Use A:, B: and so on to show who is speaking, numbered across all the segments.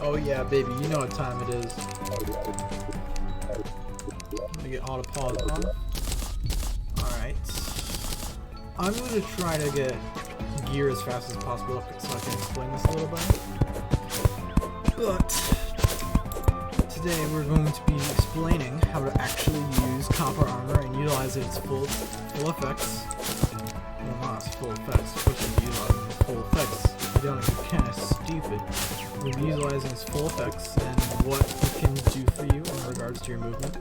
A: Oh yeah, baby, you know what time it is. Let me get auto pause on. Alright. I'm going to try to get gear as fast as possible so I can explain this a little better. But today we're going to be explaining how to actually use copper armor and utilize its full effects. Well, not its full effects, especially utilizing its full effects. If you don't, you're kind of stupid. We'll be utilizing its full effects and what it can do for you in regards to your movement,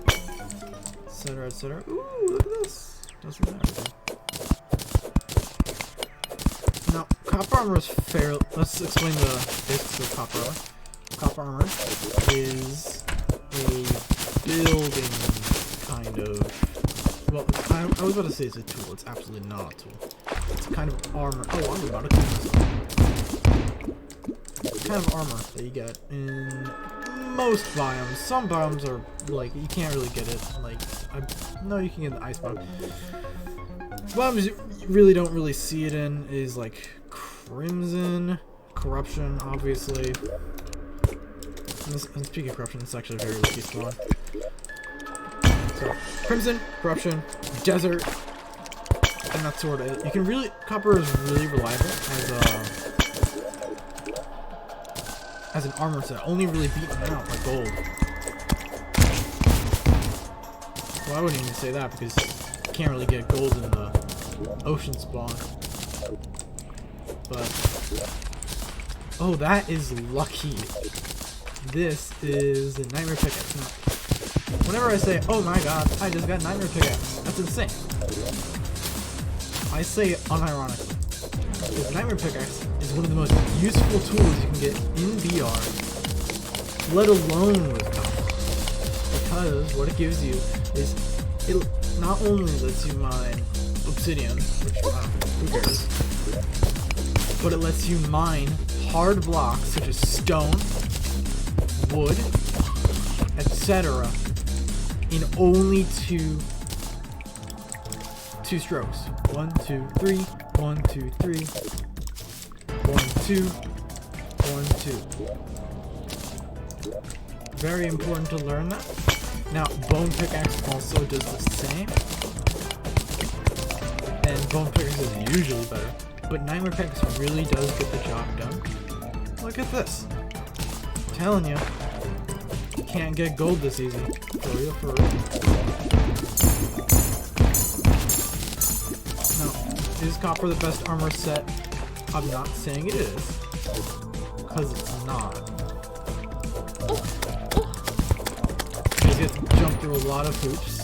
A: etc., etc. Ooh, look at this! Doesn't matter. Now, copper armor is fair. Let's explain the basics of copper armor. Copper armor is a building kind of. Well, I was about to say it's a tool. It's absolutely not a tool. It's a kind of armor. Oh, I'm about to do this. It's kind of armor that you get in most biomes. Some biomes are like you can't really get it. Like, no, you can get the ice biome. Biomes you really don't really see it in is like Crimson, Corruption, obviously. And speaking of Corruption, it's actually a very lucky spawn. So, Crimson, Corruption, Desert, and that's sort of it. You can really, copper is really reliable as an armor set, only really beaten out by gold. Well, I wouldn't even say that because you can't really get gold in the ocean spawn. But, oh, that is lucky. This is a Nightmare Pickaxe. Now, whenever I say, oh my god, I just got Nightmare Pickaxe, that's insane. I say it unironically. Because Nightmare Pickaxe is one of the most useful tools you can get in VR, let alone with copper. Because what it gives you is, it not only lets you mine obsidian, which, who cares, but it lets you mine hard blocks such as stone, wood, etc. in only two strokes. 1, 2, 3, 1, 2, 3, 1, 2, 1, 2. Very important to learn that. Now, bone pickaxe also does the same. And bone pickaxe is usually better. But Nightmare Pickaxe really does get the job done. Look at this. I'm telling you. You can't get gold this easy. For real, for real. Now, is copper the best armor set? I'm not saying it is. Because it's not. You have to jump through a lot of hoops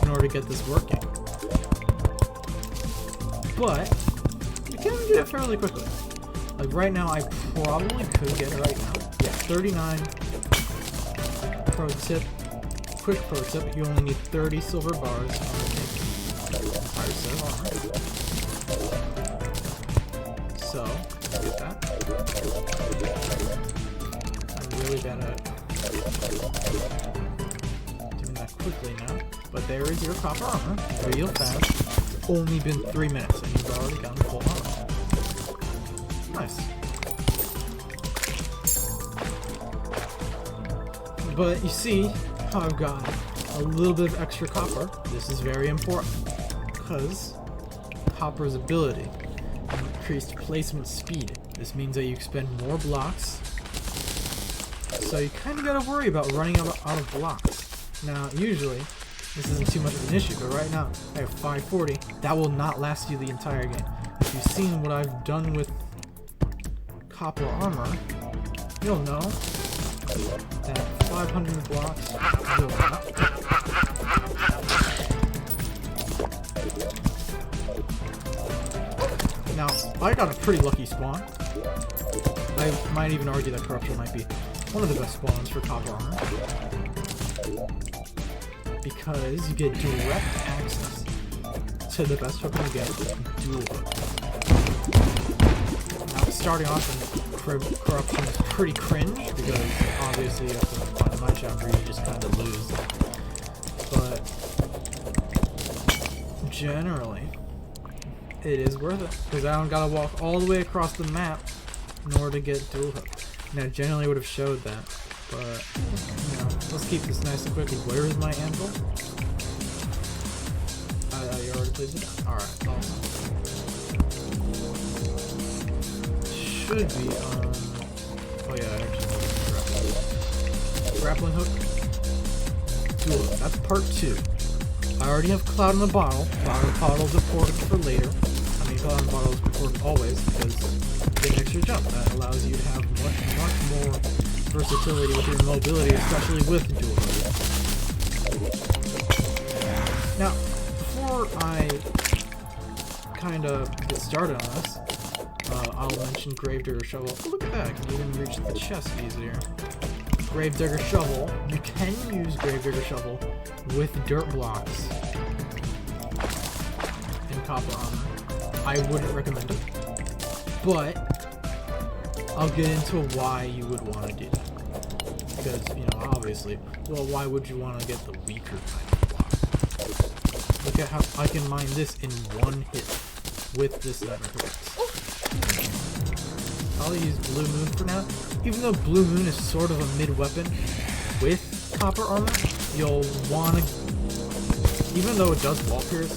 A: in order to get this working. But you can get it fairly quickly. Like right now, I probably could get it right now. Yeah, 39. Pro tip, quick pro tip, you only need 30 silver bars to make an entire set of armor. So, get that. I'm really bad at doing that quickly now. But there is your copper armor, real fast. It's only been 3 minutes and you've already gotten full armor. Nice. But you see how I've got a little bit of extra copper. This is very important because copper's ability increased placement speed. This means that you expend more blocks, so you kind of got to worry about running out of blocks. Now, usually this isn't too much of an issue, but right now I have 540. That will not last you the entire game. If you've seen what I've done with copper armor, you'll know that 500 blocks will not. Now, I got a pretty lucky spawn. I might even argue that Corruption might be one of the best spawns for copper armor. Because you get direct access to the best weapon you get, dual hook. Now, starting off in Corruption is pretty cringe, because obviously you have to find a mine shaft where you just kind of lose. But generally, it is worth it, because I don't gotta walk all the way across the map in order to get dual hook. Now, generally would have showed that, but you know, let's keep this nice and quick. Where is my anvil? You already placed it? Alright, awesome. Should be oh yeah, I actually need a grappling hook. Dual hook. That's part 2. I already have Cloud in the Bottle. Cloud in the Bottle is important for later. I mean, Cloud in the Bottle is important always because you get an extra jump. That allows you to have much more versatility with your mobility, especially with dual hook. Now, before I kind of get started on this, I'll mention Gravedigger Shovel. Oh, look at that, I can even reach the chest easier. Gravedigger Shovel, you can use Gravedigger Shovel with dirt blocks in copper armor. I wouldn't recommend it, but I'll get into why you would want to do that. Because, you know, obviously, well, why would you want to get the weaker kind of block? Look at how I can mine this in one hit with this nether pickaxe. I'll use Blue Moon for now. Even though Blue Moon is sort of a mid-weapon with copper armor, you'll want to... Even though it does wall pierce,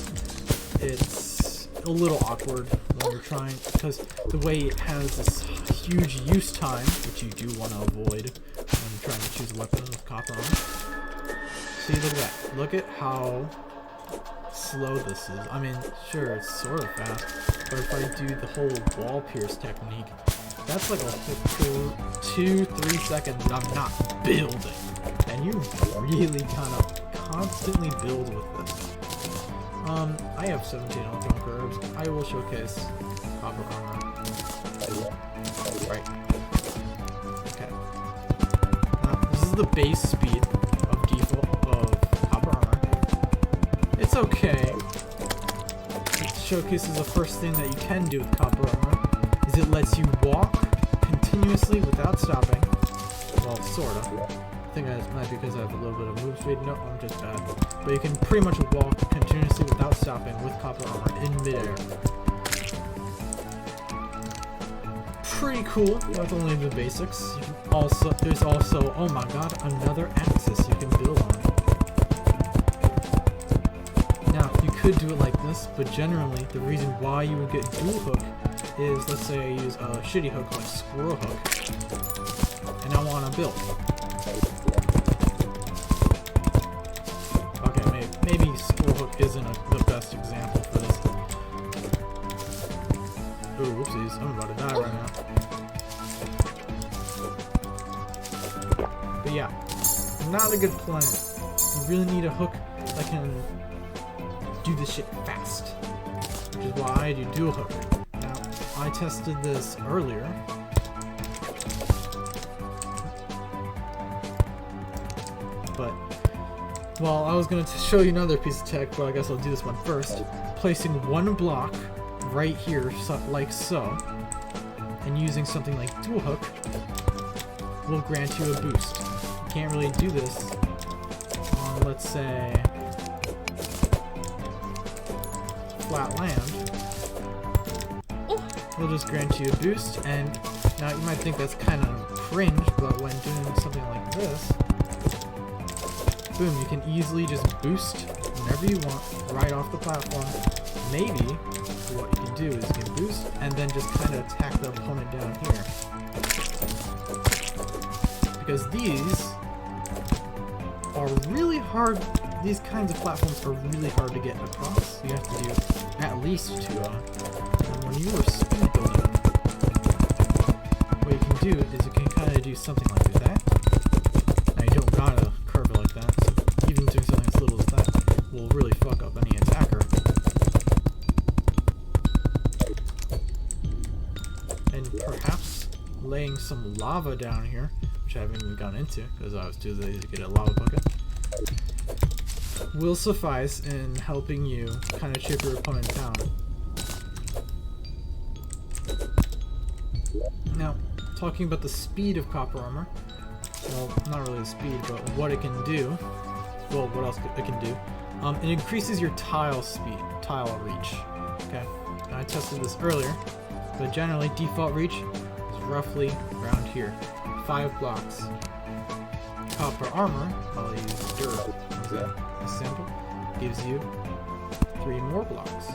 A: it's a little awkward when you're trying... Because the way it has this huge use time, which you do want to avoid when you're trying to choose a weapon with copper armor. See, look at that. Look at how slow this is. I mean, sure, it's sort of fast, but if I do the whole wall pierce technique, that's like a whole 2-3 seconds that I'm not building. And you really kind of constantly build with this. I have 17 electron curves. I will showcase copper armor. Right. Okay. Now, this is the base speed of default of copper armor. It's okay. It showcases the first thing that you can do with copper armor. It lets you walk continuously without stopping. Well, sort of. I think that might be because I have a little bit of move speed. No, I'm just bad. But you can pretty much walk continuously without stopping with copper armor in midair. Pretty cool with only the basics. There's also, oh my god, another axis you can build on. Now, you could do it like this, but generally, the reason why you would get dual hook is, let's say I use a shitty hook like Squirrel Hook, and I want to build. Okay, maybe Squirrel Hook isn't the best example for this. Ooh, whoopsies, I'm about to die right now. But yeah, not a good plan. You really need a hook that can do this shit fast, which is why I do dual hook. I tested this earlier. But, well, I was going to show you another piece of tech, but I guess I'll do this one first. Placing one block right here, like so, and using something like dual hook will grant you a boost. You can't really do this on, let's say, flat land. Will just grant you a boost, and now you might think that's kind of cringe, but when doing something like this, boom, you can easily just boost whenever you want right off the platform. Maybe what you can do is you can boost and then just kind of attack the opponent down here, because these are really hard. These kinds of platforms are really hard to get across. You have to do at least 2 when you are speed building, what you can do is you can kind of do something like that. Now you don't gotta curve it like that, so even doing something as little as that will really fuck up any attacker. And perhaps laying some lava down here, which I haven't even gone into because I was too lazy to get a lava bucket, will suffice in helping you kind of chip your opponent down. Now, talking about the speed of copper armor, well, not really the speed, but what it can do, well, what else it can do, it increases your tile speed, tile reach, okay? Now, I tested this earlier, but generally default reach is roughly around here. 5 blocks. Copper armor, I'll use dirt as a sample, gives you 3 more blocks.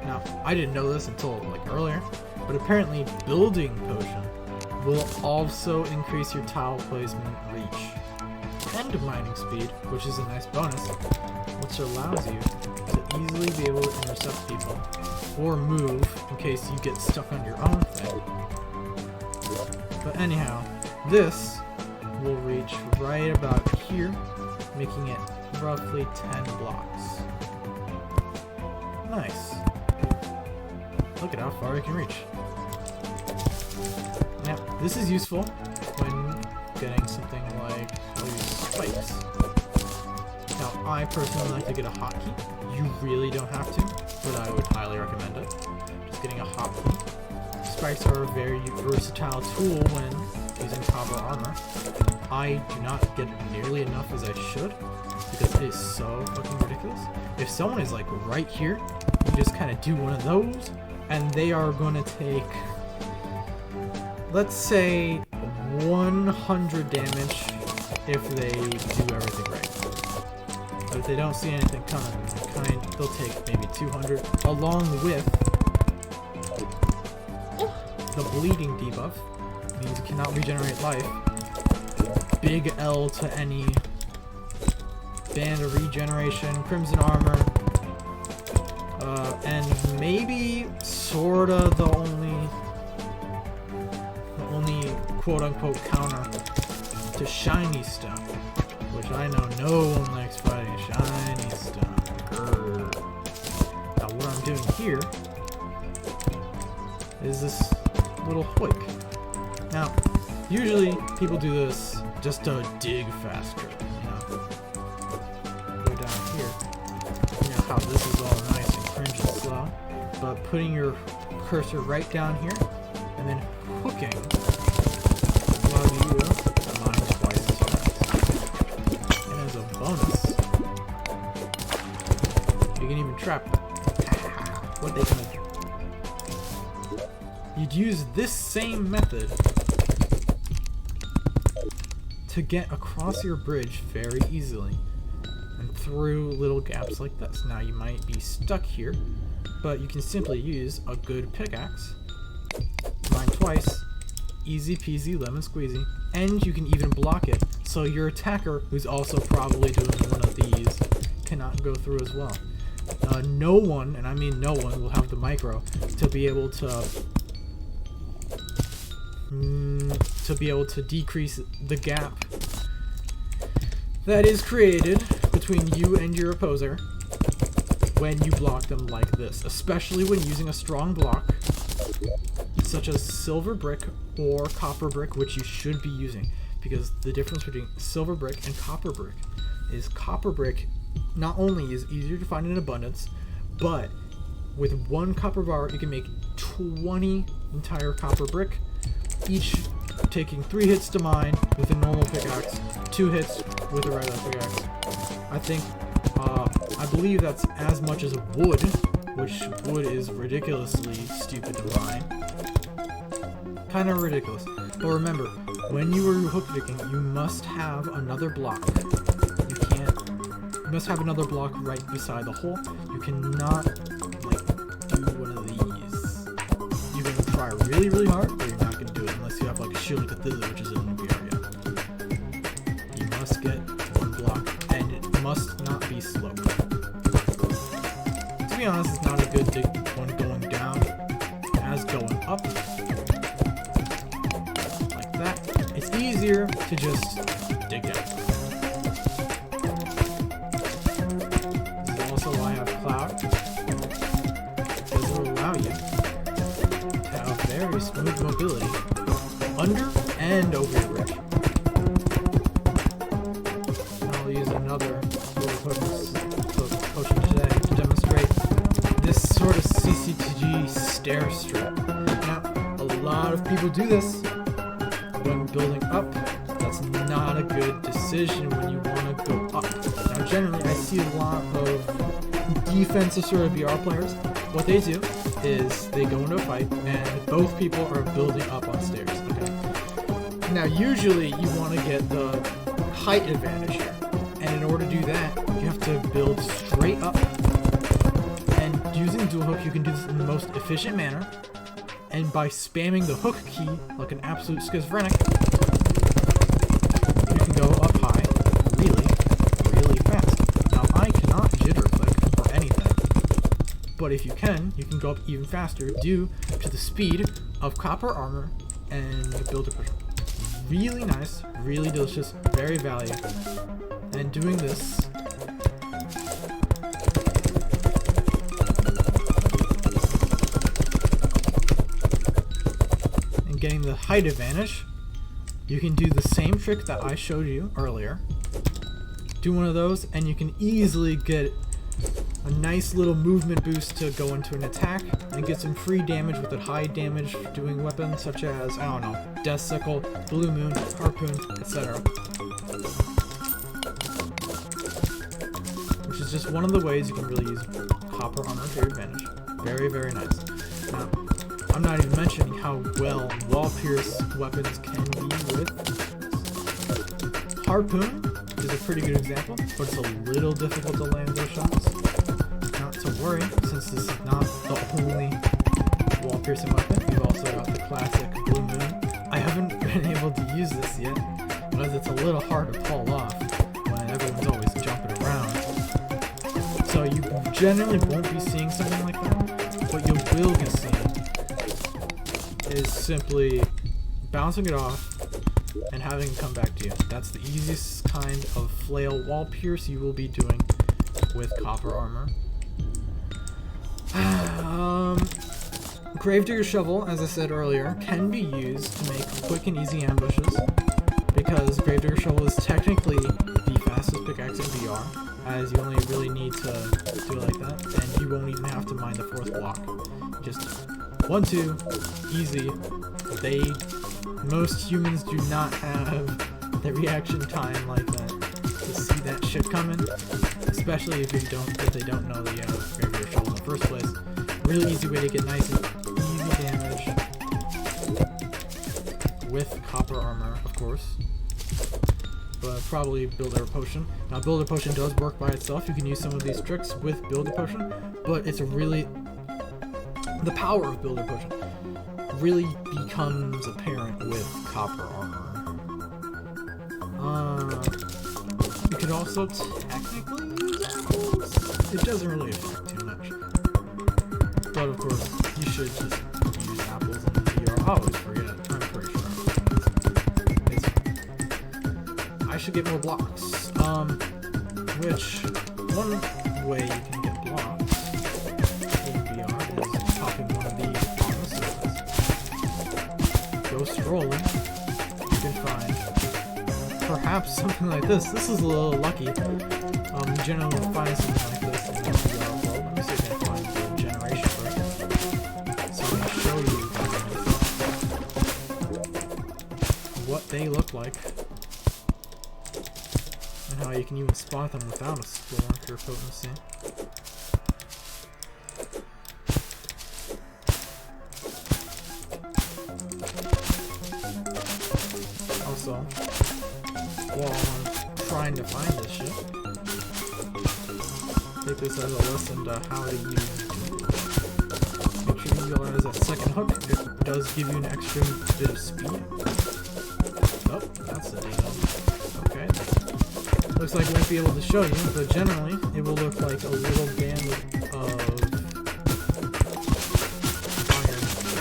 A: Now, I didn't know this until like earlier, but apparently building potion will also increase your tile placement reach and mining speed, which is a nice bonus, which allows you to easily be able to intercept people or move in case you get stuck on your own thing. But anyhow, this will reach right about here, making it roughly 10 blocks. Nice. Look at how far we can reach. Now, this is useful when getting something like spikes. Now, I personally like to get a hotkey. You really don't have to, but I would highly recommend it. Just getting a hotkey. Spikes are a very versatile tool when using copper armor. I do not get nearly enough as I should, because it is so fucking ridiculous. If someone is like right here, you just kind of do one of those, and they are going to take, let's say, 100 damage if they do everything right. But if they don't see anything coming, they'll take maybe 200, along with the bleeding debuff. Means you cannot regenerate life. Big L to any band of regeneration, crimson armor, and maybe sorta the only quote-unquote counter to shiny stone, which I know no one likes fighting shiny stone. Grr. Now what I'm doing here is this little hoik. Now, usually people do this just to dig faster, you know. Go down here. You know how this is all nice and cringe and slow, but putting your cursor right down here and then hooking allows you to mine twice as fast. And as a bonus, you can even trap them. What they gonna do? You'd use this same method to get across your bridge very easily and through little gaps like this. Now you might be stuck here, but you can simply use a good pickaxe, mine twice, easy peasy lemon squeezy, and you can even block it so your attacker, who's also probably doing one of these, cannot go through as well. No one, and I mean no one, will have the micro to be able to decrease the gap that is created between you and your opposer when you block them like this, especially when using a strong block such as silver brick or copper brick, which you should be using, because the difference between silver brick and copper brick is copper brick not only is easier to find in abundance, but with 1 copper bar you can make 20 entire copper brick, each taking 3 hits to mine with a normal pickaxe, 2 hits with a regular pickaxe. I believe that's as much as wood, which wood is ridiculously stupid to mine. Kind of ridiculous. But remember, when you are hook picking, you must have another block. You must have another block right beside the hole. You cannot, like, do one of these. You're going to try really, really hard, or you're not going to do it unless you have, like, a shield at the which is in the area. You must get 1 block, and it must not be sloped. To be honest, it's not a good one going down as going up. Like that. It's easier to just dig down. Very smooth mobility under and over your bridge. I'll use another little potion today to demonstrate this sort of CCTG stair strip. Now, a lot of people do this when building up. That's not a good decision when you want to go up. Now, generally, I see a lot of defensive sort of BR players. What they do is they go into a fight and both people are building up on stairs. Okay, Now, usually you want to get the height advantage here, and in order to do that, you have to build straight up. And using dual hook, you can do this in the most efficient manner, and by spamming the hook key like an absolute schizophrenic, you can go up high really, really fast. Now, I cannot jitter click or anything, but if you can go up even faster due to the speed of copper armor and builder push. Really nice, really delicious, very valuable. And doing this and getting the height advantage, you can do the same trick that I showed you earlier. Do one of those and you can easily get a nice little movement boost to go into an attack and get some free damage with a high damage doing weapons such as, I don't know, Death Sickle, Blue Moon, Harpoon, etc. Which is just one of the ways you can really use copper armor to your advantage. Very, very nice. Now, I'm not even mentioning how well wall pierce weapons can be with. Harpoon is a pretty good example, but it's a little difficult to land those shots. Not to worry, since this is not the only wall piercing weapon. You've also got the classic Blue Moon. I haven't been able to use this yet, because it's a little hard to pull off when everyone's always jumping around. So you generally won't be seeing something like that. What you will be seeing is simply bouncing it off and having it come back to you. That's the easiest kind of flail wall pierce you will be doing with copper armor. Gravedigger Shovel, as I said earlier, can be used to make quick and easy ambushes, because Gravedigger Shovel is technically the fastest pickaxe in VR, as you only really need to do it like that, and you won't even have to mine the fourth block. Just 1, 2, easy. Most humans do not have the reaction time like that to see that shit coming, especially if they don't know the Gravedigger Shovel in the first place. Really easy way to get nice and easy damage with copper armor, of course. But probably Builder Potion. Now, Builder Potion does work by itself. You can use some of these tricks with Builder Potion, but it's really the power of Builder Potion really becomes apparent with copper armor. You could also technically use apples. It doesn't really affect too much. But of course, you should just use apples in VR. I always forget. I'm pretty sure. I should get more blocks. Which one way you can get blocks in VR is popping one of these on the surface. Go scrolling. You can find perhaps something like this. This is a little lucky. You generally will find something like this in VR. Well, let me see if I can find the generation first. So I'm going to show you what they look like. And how you can even spot them without a Spelunker potency. Also, while I'm trying to find this shit, take this as a lesson to how to use. Make sure you realize that second hook, it does give you an extra bit of speed. Oh, that's the data. Okay. Looks like I won't be able to show you, but generally, it will look like a little band of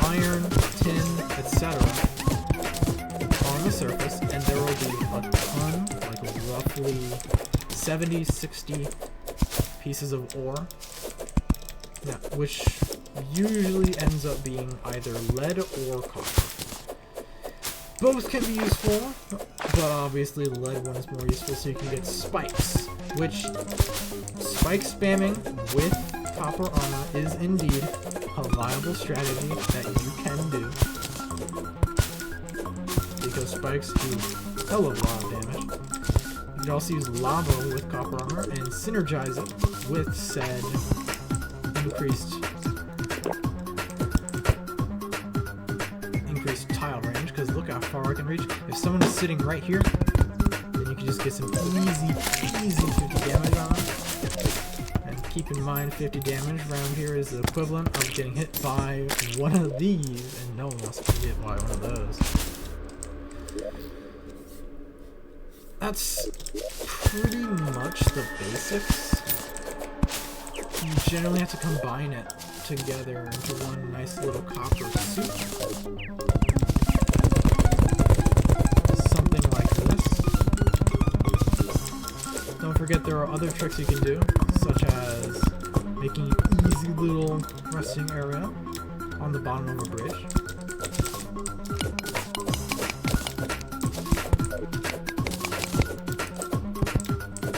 A: iron, tin, etc. on the surface, and there will be a ton, like roughly 70, 60 pieces of ore, which usually ends up being either lead or copper. Both can be useful, but obviously the lead one is more useful, so you can get spikes, which spike spamming with copper armor is indeed a viable strategy that you can do, because spikes do a hell of a lot of damage. You can also use lava with copper armor and synergize it with said increased tile range, because look how far I can within reach. If someone is sitting right here, then you can just get some easy 50 damage on them. And keep in mind, 50 damage around here is the equivalent of getting hit by one of these, and no one wants to get hit by one of those. That's pretty much the basics. You generally have to combine it together into one nice little copper suit. Something like this. Don't forget there are other tricks you can do, such as making an easy little resting area on the bottom of a bridge.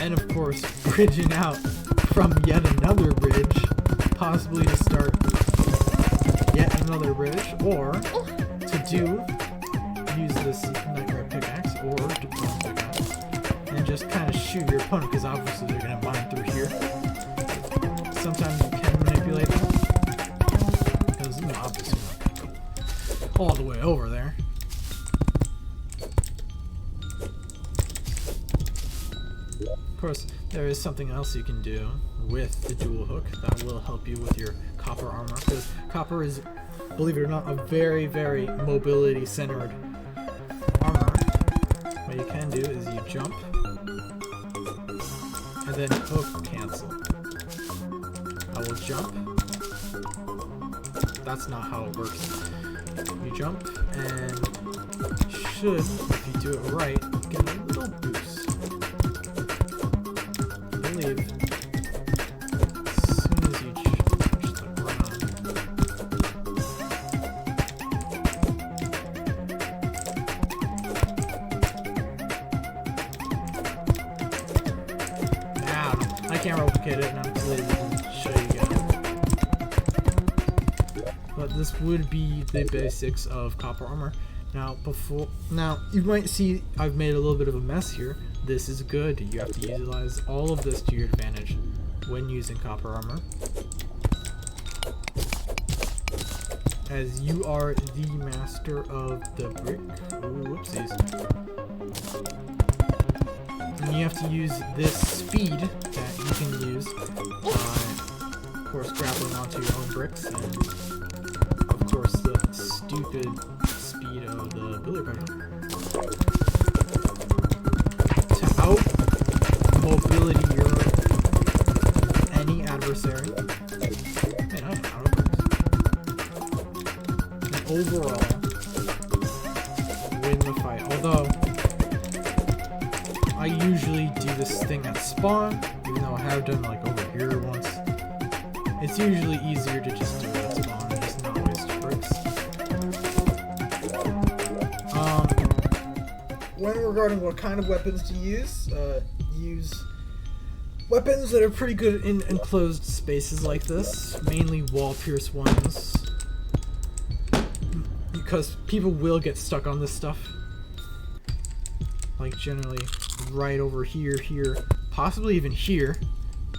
A: And of course, bridging out from yet another bridge, possibly to start yet another bridge, or to use this nightmare pickaxe or diploma pickaxe, and just kind of shoot your opponent, because obviously they're going to mine through here. Sometimes you can manipulate them, because obviously you're not going to go all the way over there. Of course, there is something else you can do with the dual hook that will help you with your copper armor, because copper is, believe it or not, a very, very mobility-centered armor. What you can do is you jump, and then hook cancel. I will jump. That's not how it works. You jump, and should, if you do it right, get a little boost. I believe as soon as you touch the ground. Now, I can't replicate it, and I'm too lazy to show you guys. But this would be the basics of copper armor. Now, you might see I've made a little bit of a mess here. This is good. You have to utilize all of this to your advantage when using copper armor, as you are the master of the brick. Ooh, whoopsies. And you have to use this speed that you can use by, of course, grappling onto your own bricks, and of course the stupid speed of the billiard button. Mobility your any adversary. Man, I don't know how it works. And overall, win the fight. Although, I usually do this thing at spawn, even though I have done like over here once. It's usually easier to just do it at spawn and just not waste bricks. When regarding what kind of weapons to use weapons that are pretty good in enclosed spaces like this, mainly wall-pierce ones, because people will get stuck on this stuff. Like generally right over here, possibly even here.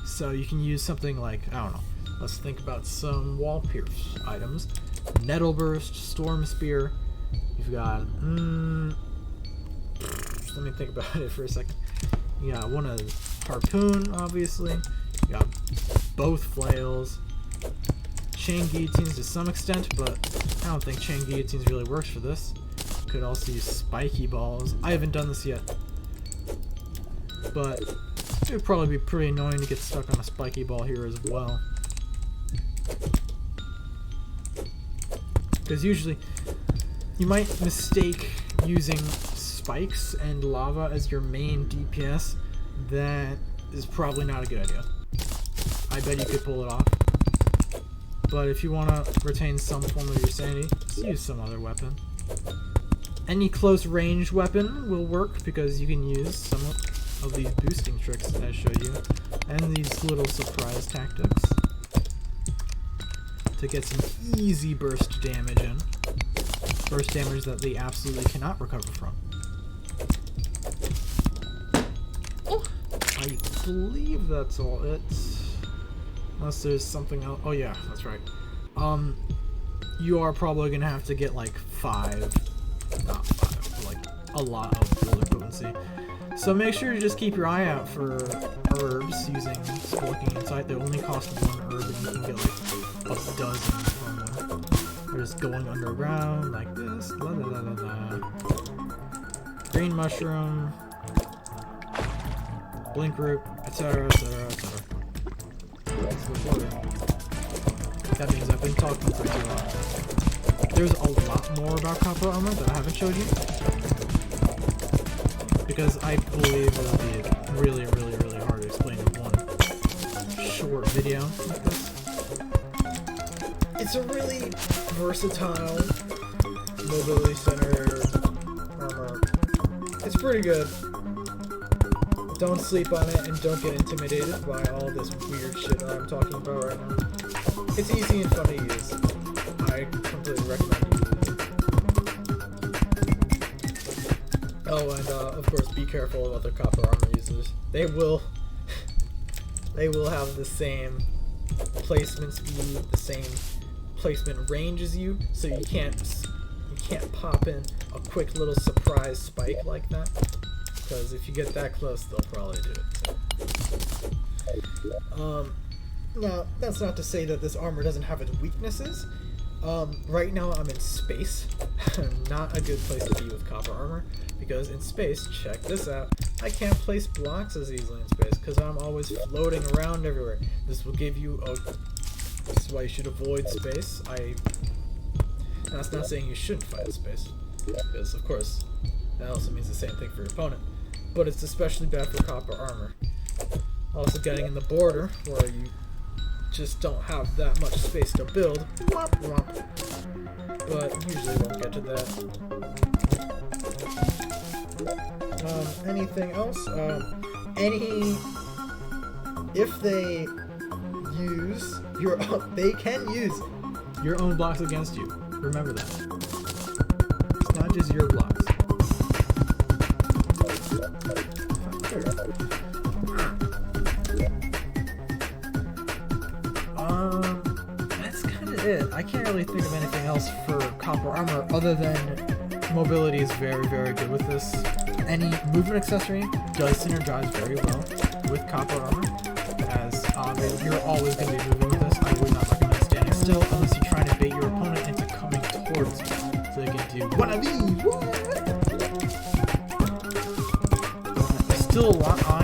A: So you can use something like, I don't know, let's think about some wall-pierce items. Nettle Burst, Storm Spear, you've got, let me think about it for a second. You got one of Harpoon, obviously. You got both flails. Chain guillotines to some extent, but I don't think chain guillotines really works for this. Could also use spiky balls. I haven't done this yet, but it would probably be pretty annoying to get stuck on a spiky ball here as well. Because usually you might mistake using spikes and lava as your main DPS. That is probably not a good idea. I bet you could pull it off. But if you want to retain some form of your sanity, just use some other weapon. Any close range weapon will work, because you can use some of these boosting tricks that I showed you, and these little surprise tactics to get some easy burst damage in. Burst damage that they absolutely cannot recover from. I believe that's all it. Unless there's something else. Oh yeah, that's right. You are probably gonna have to get like 5, not 5, but like a lot of builder potency. So make sure to just keep your eye out for herbs using Spelunking Insight. They only cost 1 herb and you can get like a dozen from them. They're just going underground like this. La la la la la. Green mushroom, blink root, etc. etc. etc. That means I've been talking for too long. There's a lot more about copper armor that I haven't showed you, because I believe it would be really, really, really hard to explain in one short video like this. It's a really versatile, mobility center armor. It's pretty good. Don't sleep on it and don't get intimidated by all this weird shit that I'm talking about right now. It's easy and fun to use. I completely recommend you use it. Oh, and of course, be careful of other copper armor users. They will have the same placement speed, the same placement range as you, so you can't pop in a quick little surprise spike like that. Because if you get that close, they'll probably do it. Now, that's not to say that this armor doesn't have its weaknesses. Right now I'm in space. Not a good place to be with copper armor, because in space, check this out, I can't place blocks as easily in space because I'm always floating around everywhere. This will give you this is why you should avoid space. That's not saying you shouldn't fight in space, because of course that also means the same thing for your opponent, but it's especially bad for copper armor. Also, getting in the border where you just don't have that much space to build. Womp womp. But usually won't get to that. Anything else? If they use they can use your own blocks against you. Remember that. It's not just your blocks. That's kind of it. I can't really think of anything else for copper armor other than mobility is very, very good with this. Any movement accessory does synergize very well with copper armor, as you're always going to be moving with this. I would not recommend standing still unless you're trying to bait your opponent into coming towards you, so they can do one of these. There's still a lot on